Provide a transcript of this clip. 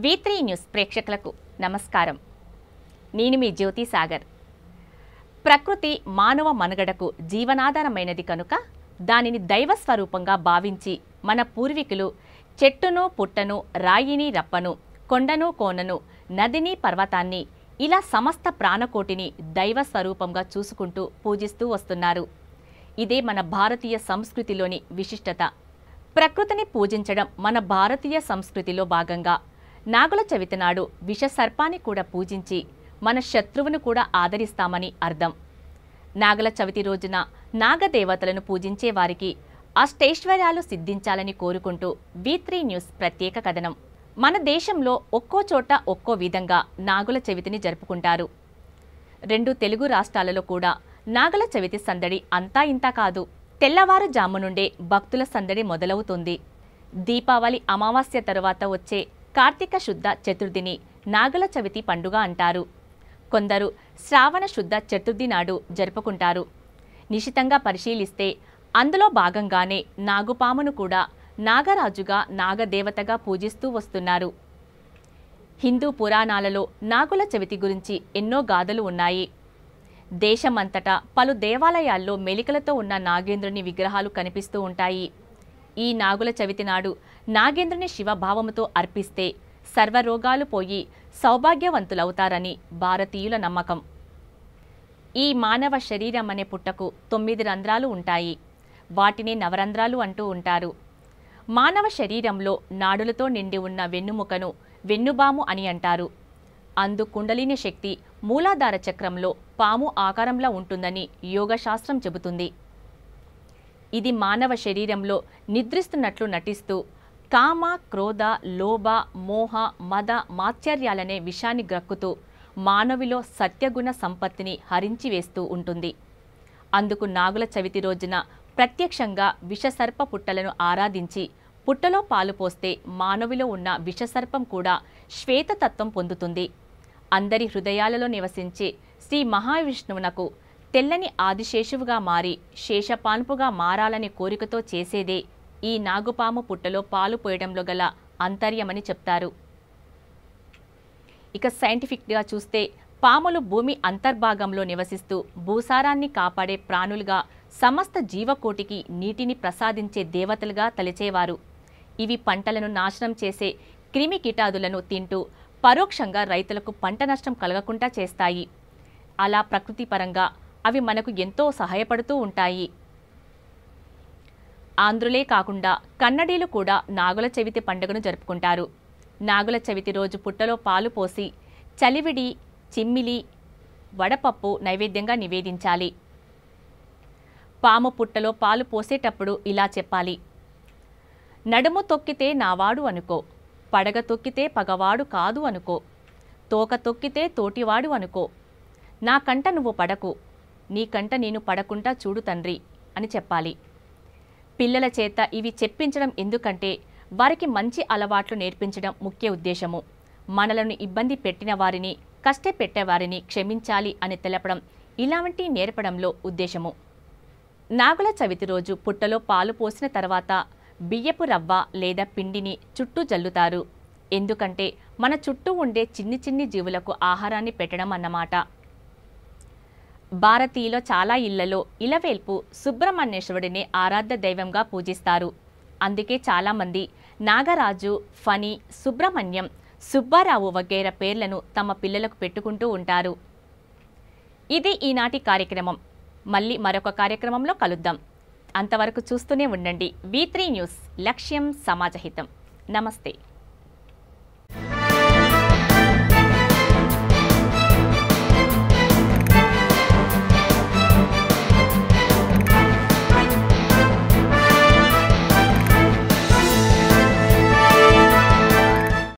V3 news ప్రేక్షకులకు నమస్కారం. నేను మీ జ్యోతి సాగర్. ప్రకృతి మానవ మనుగడకు జీవనాధారమైనది కనుక దానిని దైవ స్వరూపంగా భావించి మన పూర్వీకులు చెట్టును పుట్టను రాయిని రప్పను కొండను కోనను నదిని పర్వతాన్ని ఇలా సమస్త ప్రాణకోటిని దైవ స్వరూపంగా చూసుకుంటూ పూజిస్తూ వస్తున్నారు. ఇదే మన భారతీయ సంస్కృతిలోని విశిష్టత. ప్రకృతిని పూజించడం మన భారతీయ సంస్కృతిలో భాగంగా నాగుల చవితి నాడు విషసర్పాన్ని కూడా పూజించి మన శత్రువును కూడా ఆదరిస్తామని అర్థం. నాగుల చవితి రోజున నాగదేవతలను పూజించే వారికి అష్టైశ్వర్యాలు సిద్ధించాలని కోరుకుంటూ V3 న్యూస్ ప్రత్యేక కథనం. మన దేశంలో ఒక్కో చోట ఒక్కో విధంగా నాగుల చవితిని జరుపుకుంటారు. 2 తెలుగు రాష్ట్రాలలో కూడా నాగుల చవితి సందడి అంతా ఇంతా కాదు. తెల్లవారుజాము నుండే భక్తుల సందడి మొదలవుతుంది. దీపావళి అమావాస్య తరువాత వచ్చే కార్తీక శుద్ధ చతుర్థిని నాగుల చవితి పండుగ అంటారు. కొందరు శ్రావణ శుద్ధ చతుర్థి నాడు జరుపుకుంటారు. నిశితంగా పరిశీలిస్తే అందులో భాగంగానే నాగుపామును కూడా నాగరాజుగా నాగదేవతగా పూజిస్తూ వస్తున్నారు. హిందూ పురాణాలలో నాగుల చవితి గురించి ఎన్నో గాథలు ఉన్నాయి. దేశమంతటా పలు దేవాలయాల్లో మెలికలతో ఉన్న నాగేంద్రుని విగ్రహాలు కనిపిస్తూ ఉంటాయి. ఈ నాగుల చవితి నాడు నాగేంద్రుని శివభావముతో అర్పిస్తే సర్వరోగాలు పోయి సౌభాగ్యవంతులవుతారని భారతీయుల నమ్మకం. ఈ మానవ శరీరం అనే పుట్టకు 9 రంధ్రాలు ఉంటాయి. వాటిని నవరంధ్రాలు అంటూ ఉంటారు. మానవ శరీరంలో నాడులతో నిండి ఉన్న వెన్నుముకను వెన్నుబాము అని అంటారు. అందు కుండలిని శక్తి మూలాధార చక్రంలో పాము ఆకారంలో ఉంటుందని యోగశాస్త్రం చెబుతుంది. ఇది మానవ శరీరంలో నిద్రిస్తున్నట్లు నటిస్తూ కామ క్రోధ లోభ మోహ మద మాత్సర్యాలనే విషాన్ని గ్రక్కుతూ మానవిలో సత్యగుణ సంపత్తిని హరించి వేస్తూ ఉంటుంది. అందుకు నాగుల చవితి రోజున ప్రత్యక్షంగా విషసర్ప పుట్టలను ఆరాధించి పుట్టలో పాలు పోస్తే మానవిలో ఉన్న విషసర్పం కూడా శ్వేతతత్వం పొందుతుంది. అందరి హృదయాలలో నివసించే శ్రీ మహావిష్ణువునకు తెల్లని ఆదిశేషువుగా మారి శేషపాన్పుగా మారాలనే కోరికతో చేసేదే ఈ నాగుపాము పుట్టలో పాలు పోయడంలో గల అంతర్యమని చెప్తారు. ఇక సైంటిఫిక్గా చూస్తే పాములు భూమి అంతర్భాగంలో నివసిస్తూ భూసారాన్ని కాపాడే ప్రాణులుగా సమస్త జీవకోటికి నీటిని ప్రసాదించే దేవతలుగా తలచేవారు. ఇవి పంటలను నాశనం చేసే క్రిమి కీటాదులను తింటూ పరోక్షంగా రైతులకు పంట నష్టం కలగకుండా చేస్తాయి. అలా ప్రకృతి పరంగా అవి మనకు ఎంతో సహాయపడుతూ ఉంటాయి. ఆంధ్రులే కాకుండా కన్నడీలు కూడా నాగుల చవితి పండుగను జరుపుకుంటారు. నాగుల చవితి రోజు పుట్టలో పాలు పోసి చలివిడి చిమ్మిలి వడపప్పు నైవేద్యంగా నివేదించాలి. పాము పుట్టలో పాలు పోసేటప్పుడు ఇలా చెప్పాలి: నడుము తొక్కితే నావాడు అనుకో, పడగ తొక్కితే పగవాడు కాదు అనుకో, తోక తొక్కితే తోటివాడు అనుకో, నా కంట నువ్వు పడకు, నీ కంట నేను పడకుండా చూడు తండ్రి అని చెప్పాలి. పిల్లల చేత ఇవి చెప్పించడం ఎందుకంటే వారికి మంచి అలవాట్లు నేర్పించడం ముఖ్య ఉద్దేశము. మనలను ఇబ్బంది పెట్టిన వారిని కష్టపెట్టేవారిని క్షమించాలి అని తెలపడం ఇలాంటి నేర్పడంలో ఉద్దేశము. నాగుల చవితి రోజు పుట్టలో పాలు పోసిన తర్వాత బియ్యపు రవ్వ లేదా పిండిని చుట్టూ జల్లుతారు. ఎందుకంటే మన చుట్టూ ఉండే చిన్ని చిన్ని జీవులకు ఆహారాన్ని పెట్టడం అన్నమాట. భారతీయులో చాలా ఇళ్లలో ఇలవేల్పు సుబ్రహ్మణ్యేశ్వరుడిని ఆరాధ్య దైవంగా పూజిస్తారు. అందుకే చాలామంది నాగరాజు, ఫణి, సుబ్రహ్మణ్యం, సుబ్బారావు వగైరా పేర్లను తమ పిల్లలకు పెట్టుకుంటూ ఉంటారు. ఇది ఈనాటి కార్యక్రమం. మళ్ళీ మరొక కార్యక్రమంలో కలుద్దాం. అంతవరకు చూస్తూనే ఉండండి V3 న్యూస్. లక్ష్యం సమాజహితం. నమస్తే.